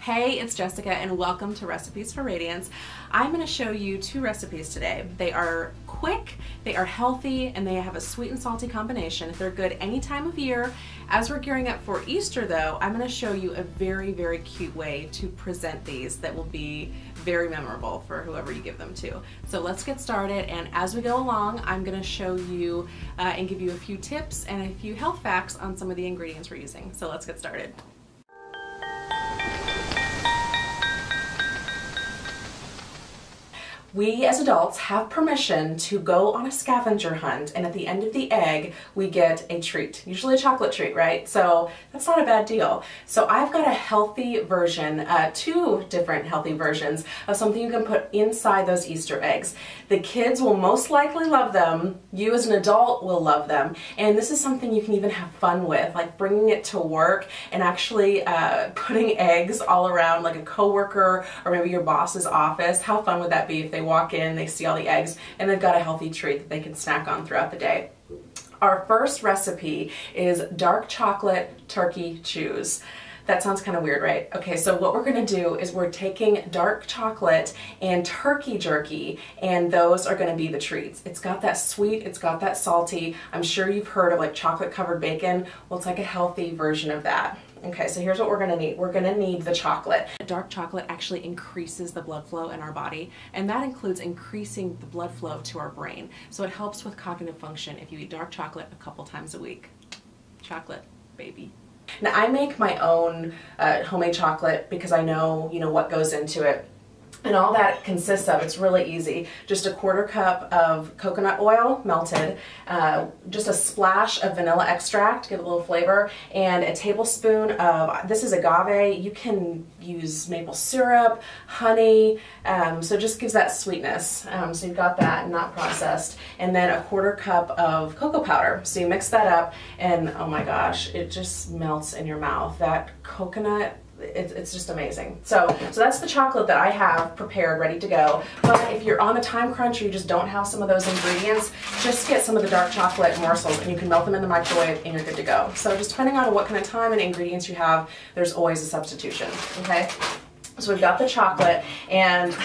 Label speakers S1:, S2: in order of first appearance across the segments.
S1: Hey, it's Jessica and welcome to Recipes for Radiance. I'm going to show you two recipes today. They are quick, they are healthy, and they have a sweet and salty combination. They're good any time of year. As we're gearing up for Easter though, I'm going to show you a very, very cute way to present these that will be very memorable for whoever you give them to. So let's get started, and as we go along, I'm going to show you and give you a few tips and a few health facts on some of the ingredients we're using. So let's get started. We as adults have permission to go on a scavenger hunt, and at the end of the egg we get a treat, usually a chocolate treat, right? So that's not a bad deal. So I've got a healthy version, two different healthy versions of something you can put inside those Easter eggs. The kids will most likely love them, you as an adult will love them, and this is something you can even have fun with, like bringing it to work and actually putting eggs all around like a coworker or maybe your boss's office. How fun would that be if they walk in, they see all the eggs, and they've got a healthy treat that they can snack on throughout the day. Our first recipe is dark chocolate turkey chews. That sounds kind of weird, right? Okay, so what we're gonna do is we're taking dark chocolate and turkey jerky, and those are gonna be the treats. It's got that sweet, it's got that salty. I'm sure you've heard of like chocolate covered bacon. Well, it's like a healthy version of that. Okay, so here's what we're gonna need. We're gonna need the chocolate. Dark chocolate actually increases the blood flow in our body, and that includes increasing the blood flow to our brain. So it helps with cognitive function if you eat dark chocolate a couple times a week. Chocolate, baby. Now I make my own homemade chocolate because I know, what goes into it. And all that consists of, it's really easy, just a quarter cup of coconut oil melted, just a splash of vanilla extract, give it a little flavor, and a tablespoon of, this is agave, you can use maple syrup, honey, so it just gives that sweetness. So you've got that, not processed, and then a quarter cup of cocoa powder. So you mix that up, and oh my gosh, it just melts in your mouth. That coconut, it's just amazing. So that's the chocolate that I have prepared, ready to go. But if you're on a time crunch or you just don't have some of those ingredients, just get some of the dark chocolate morsels and you can melt them in the microwave and you're good to go. So just depending on what kind of time and ingredients you have, there's always a substitution, okay? So we've got the chocolate, and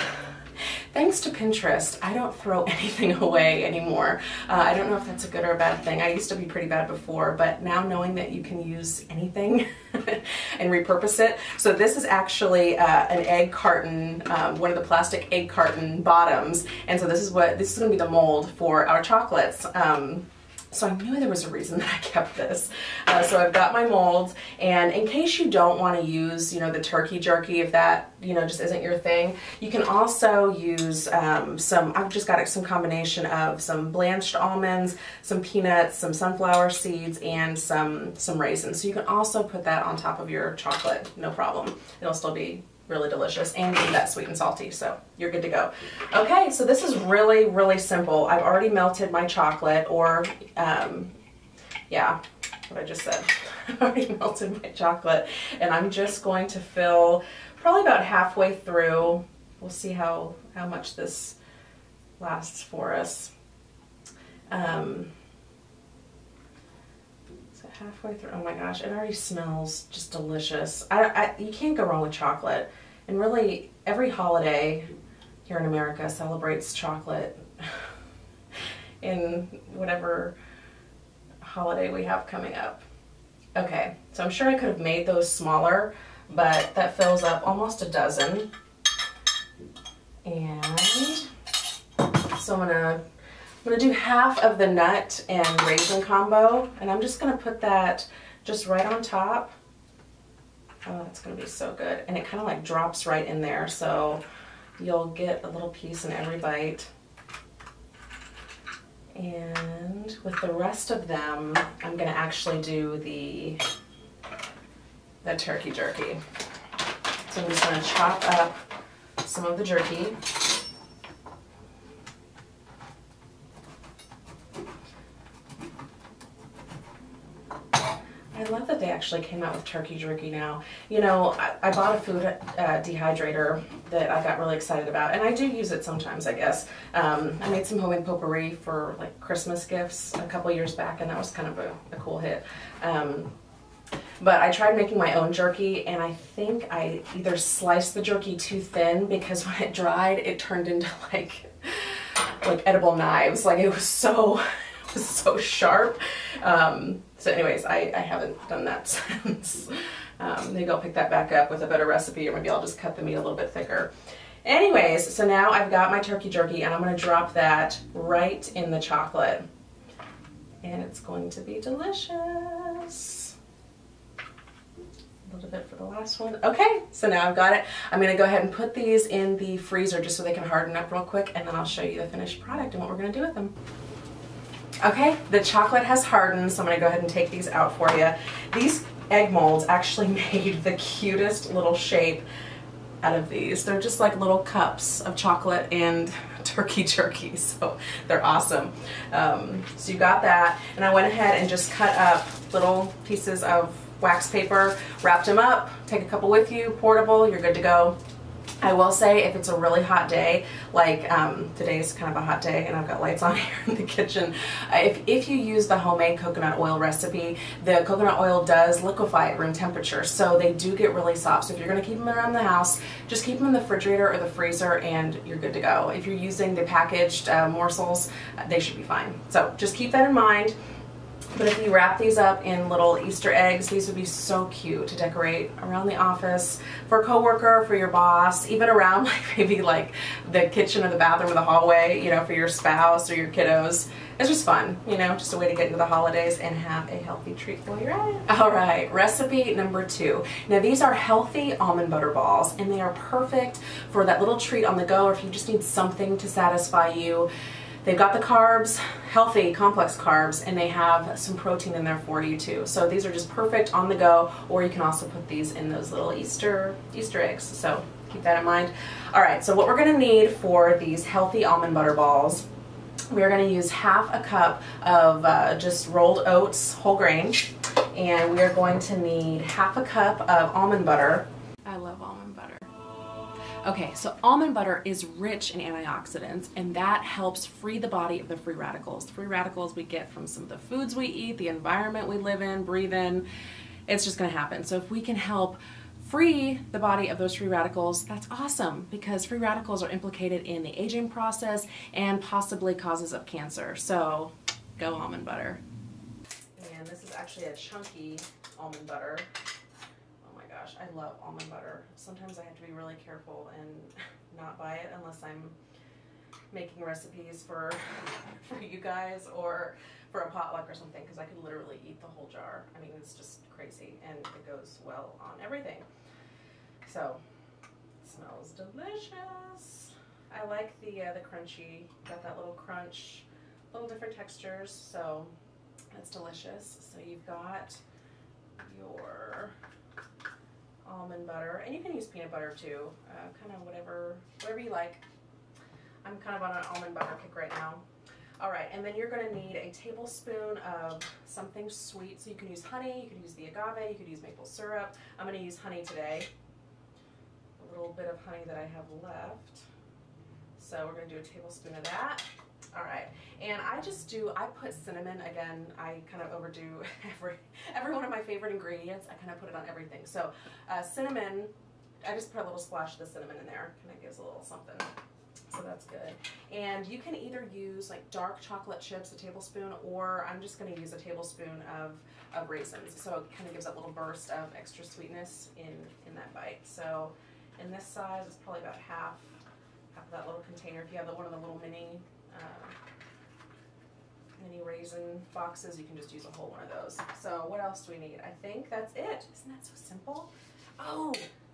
S1: thanks to Pinterest, I don't throw anything away anymore. I don't know if that's a good or a bad thing. I used to be pretty bad before, but now knowing that you can use anything and repurpose it. So this is actually an egg carton, one of the plastic egg carton bottoms, and so this is going to be the mold for our chocolates. So I knew there was a reason that I kept this. So I've got my molds, and in case you don't want to use, the turkey jerky, if that, just isn't your thing, you can also use I've just got some combination of some blanched almonds, some peanuts, some sunflower seeds, and some raisins. So you can also put that on top of your chocolate, no problem. It'll still be really delicious and give that sweet and salty, so you're good to go. Okay, so this is really, really simple. I've already melted my chocolate, or yeah, what I just said. I've already melted my chocolate, and I'm just going to fill probably about halfway through. We'll see how much this lasts for us. Halfway through. Oh my gosh, it already smells just delicious. You can't go wrong with chocolate. And really, every holiday here in America celebrates chocolate in whatever holiday we have coming up. Okay, so I'm sure I could have made those smaller, but that fills up almost a dozen. And so I'm gonna do half of the nut and raisin combo, and I'm just gonna put that just right on top. Oh, that's gonna be so good. And it kind of like drops right in there, so you'll get a little piece in every bite. And with the rest of them, I'm gonna actually do the turkey jerky. So I'm just gonna chop up some of the jerky. I love that they actually came out with turkey jerky now. I bought a food dehydrator that I got really excited about, and I do use it sometimes, I guess. I made some homemade potpourri for like Christmas gifts a couple years back, and that was kind of a cool hit. But I tried making my own jerky, and I think I either sliced the jerky too thin, because when it dried, it turned into like edible knives. Like it was so sharp. So anyways, I haven't done that since. Maybe I'll pick that back up with a better recipe, or maybe I'll just cut the meat a little bit thicker. Anyways, so now I've got my turkey jerky, and I'm going to drop that right in the chocolate. And it's going to be delicious. A little bit for the last one. Okay, so now I've got it. I'm going to go ahead and put these in the freezer just so they can harden up real quick, and then I'll show you the finished product and what we're going to do with them. Okay, the chocolate has hardened, so I'm going to go ahead and take these out for you. These egg molds actually made the cutest little shape out of these. They're just like little cups of chocolate and turkey jerky, so they're awesome. So you got that, and I went ahead and just cut up little pieces of wax paper, wrapped them up, take a couple with you, portable, you're good to go. I will say, if it's a really hot day, like today's kind of a hot day and I've got lights on here in the kitchen, if you use the homemade coconut oil recipe, the coconut oil does liquefy at room temperature, so they do get really soft. So if you're going to keep them around the house, just keep them in the refrigerator or the freezer and you're good to go. If you're using the packaged morsels, they should be fine. So just keep that in mind. But if you wrap these up in little Easter eggs, these would be so cute to decorate around the office, for a coworker, for your boss, even around maybe the kitchen or the bathroom or the hallway, you know, for your spouse or your kiddos. It's just fun, you know, just a way to get into the holidays and have a healthy treat while you're at it. All right, recipe number 2. Now these are healthy almond butter balls, and they are perfect for that little treat on the go, or if you just need something to satisfy you. They've got the carbs, healthy, complex carbs, and they have some protein in there for you too. So these are just perfect on the go, or you can also put these in those little Easter eggs. So keep that in mind. All right, so what we're gonna need for these healthy almond butter balls, we're gonna use half a cup of just rolled oats, whole grain, and we are going to need half a cup of almond butter. I love almond butter. Okay, so almond butter is rich in antioxidants, and that helps free the body of the free radicals. The free radicals we get from some of the foods we eat, the environment we live in, breathe in. It's just going to happen. So if we can help free the body of those free radicals, that's awesome, because free radicals are implicated in the aging process and possibly causes of cancer. So go almond butter. And this is actually a chunky almond butter. Gosh, I love almond butter. Sometimes I have to be really careful and not buy it unless I'm making recipes for you guys or for a potluck or something, because I could literally eat the whole jar. I mean, it's just crazy, and it goes well on everything. So, it smells delicious. I like the crunchy, got that little crunch, little different textures, so that's delicious. So you've got your almond butter, and you can use peanut butter too, kind of whatever you like. I'm kind of on an almond butter kick right now. All right, and then you're going to need a tablespoon of something sweet. So you can use honey, you could use the agave, you could use maple syrup. I'm going to use honey today. A little bit of honey that I have left. So we're going to do a tablespoon of that. All right, and I put cinnamon, again, I kind of overdo every one of my favorite ingredients. I kind of put it on everything. So cinnamon, I just put a little splash of the cinnamon in there. Kind of gives a little something. So that's good. And you can either use like dark chocolate chips, a tablespoon, or I'm just going to use a tablespoon of raisins. So it kind of gives that little burst of extra sweetness in that bite. So in this size, it's probably about half of that little container. If you have one of the little mini raisin boxes, you can just use a whole one of those. So what else do we need? I think that's it. Isn't that so simple? Oh,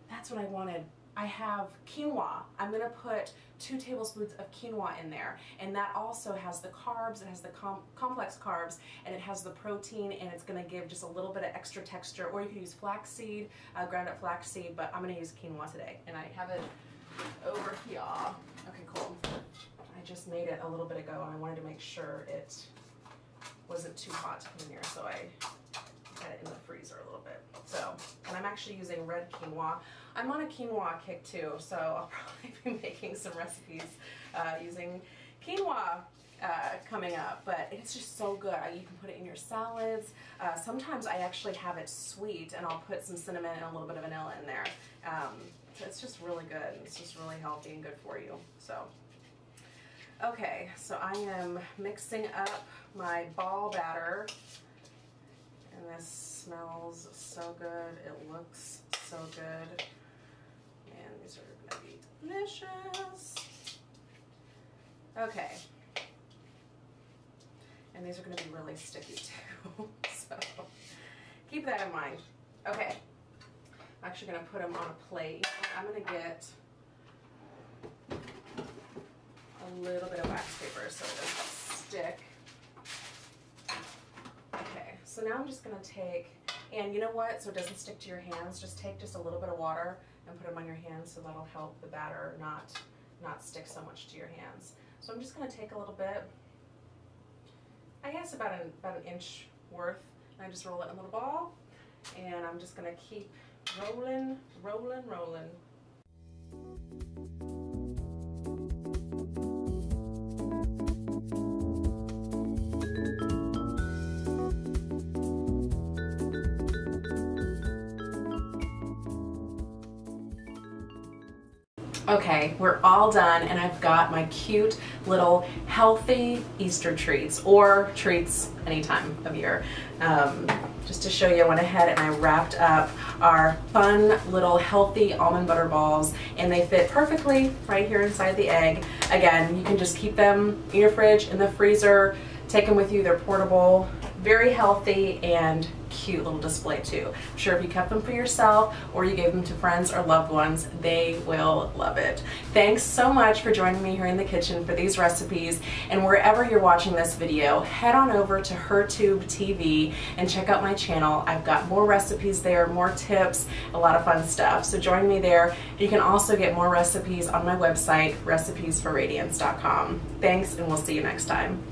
S1: that's what I wanted. I have quinoa. I'm going to put 2 tablespoons of quinoa in there, and that also has the carbs, it has the complex carbs, and it has the protein, and it's going to give just a little bit of extra texture. Or you could use flaxseed, ground up flaxseed, but I'm going to use quinoa today, and I have it over here. Okay, cool. I just made it a little bit ago, and I wanted to make sure it wasn't too hot to put in here, so I had it in the freezer a little bit. So, and I'm actually using red quinoa. I'm on a quinoa kick too, so I'll probably be making some recipes using quinoa. coming up, but it's just so good. You can put it in your salads. Sometimes I actually have it sweet and I'll put some cinnamon and a little bit of vanilla in there. So it's just really good. It's just really healthy and good for you. So, okay, so I am mixing up my ball batter, and this smells so good. It looks so good. And these are gonna be delicious. Okay. And these are going to be really sticky too, so keep that in mind. Okay, I'm actually going to put them on a plate. I'm going to get a little bit of wax paper so it doesn't stick. Okay, so now I'm just going to take, and you know what, so it doesn't stick to your hands, just take just a little bit of water and put them on your hands, so that'll help the batter not stick so much to your hands. So I'm just going to take a little bit, I guess about an inch worth, and I just roll it in a little ball, and I'm just going to keep rolling, rolling, rolling. Okay, we're all done, and I've got my cute little healthy Easter treats, or treats any time of year. Just to show you, I went ahead and I wrapped up our fun little healthy almond butter balls, and they fit perfectly right here inside the egg. Again, you can just keep them in your fridge, in the freezer, take them with you. They're portable, very healthy, and cute little display too. I'm sure if you kept them for yourself or you gave them to friends or loved ones, they will love it. Thanks so much for joining me here in the kitchen for these recipes, and wherever you're watching this video, head on over to HerTube TV and check out my channel. I've got more recipes there, more tips, a lot of fun stuff, so join me there. You can also get more recipes on my website, recipesforradiance.com. Thanks, and we'll see you next time.